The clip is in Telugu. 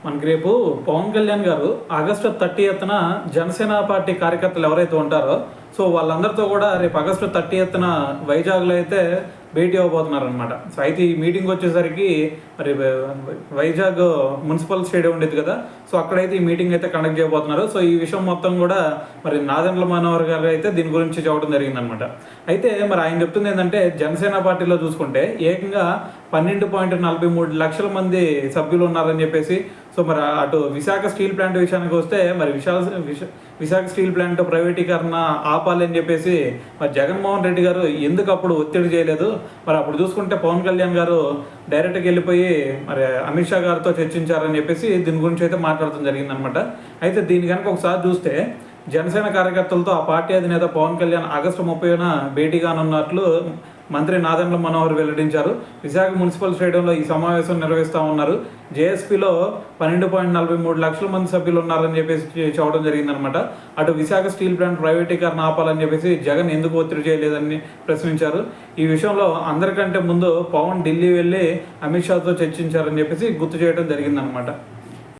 మనకి రేపు పవన్ కళ్యాణ్ గారు ఆగస్టు 30న జనసేన పార్టీ కార్యకర్తలు ఎవరైతే ఉంటారో సో వాళ్ళందరితో కూడా రేపు ఆగస్టు 30న వైజాగ్లో అయితే భేటీ అవ్వబోతున్నారు అనమాట. సో అయితే ఈ మీటింగ్ వచ్చేసరికి మరి వైజాగ్ మున్సిపల్ స్టేడియం ఉండేది కదా, సో అక్కడైతే ఈ మీటింగ్ అయితే కండక్ట్ చేయబోతున్నారు. సో ఈ విషయం మొత్తం కూడా మరి నాదెండ్ల మనోహర్ గారు అయితే దీని గురించి చెప్పడం జరిగిందనమాట. అయితే మరి ఆయన చెప్తుంది ఏంటంటే జనసేన పార్టీలో చూసుకుంటే ఏకంగా 12.43 లక్షల మంది సభ్యులు ఉన్నారని చెప్పేసి. సో మరి అటు విశాఖ స్టీల్ ప్లాంట్ విషయానికి వస్తే మరి విశాఖ స్టీల్ ప్లాంట్ ప్రైవేటీకరణ ఆపాలి అని చెప్పేసి మరి జగన్మోహన్ రెడ్డి గారు ఎందుకు అప్పుడు ఒత్తిడి చేయలేదు. మరి అప్పుడు చూసుకుంటే పవన్ కళ్యాణ్ గారు డైరెక్ట్గా వెళ్ళిపోయి మరి అమిత్ షా గారితో చర్చించారని చెప్పేసి దీని గురించి అయితే మాట్లాడటం జరిగిందనమాట. అయితే దీని కనుక ఒకసారి చూస్తే జనసేన కార్యకర్తలతో ఆ పార్టీ అధినేత పవన్ కళ్యాణ్ ఆగస్టు 30న భేటీ కానున్నట్లు మంత్రి నాదెండ్ల మనోహర్ వెల్లడించారు. విశాఖ మున్సిపల్ స్టేడియంలో ఈ సమావేశం నిర్వహిస్తూ ఉన్నారు. జేఎస్పీలో 12.43 లక్షల మంది సభ్యులు ఉన్నారని చెప్పేసి చెప్పడం జరిగిందనమాట. అటు విశాఖ స్టీల్ ప్లాంట్ ప్రైవేటీకరణ ఆపాలని చెప్పేసి జగన్ ఎందుకు ఒత్తిడి చేయలేదని ప్రశ్నించారు. ఈ విషయంలో అందరికంటే ముందు పవన్ ఢిల్లీ వెళ్ళి అమిత్ షాతో చర్చించారని చెప్పేసి గుర్తు చేయడం జరిగిందనమాట.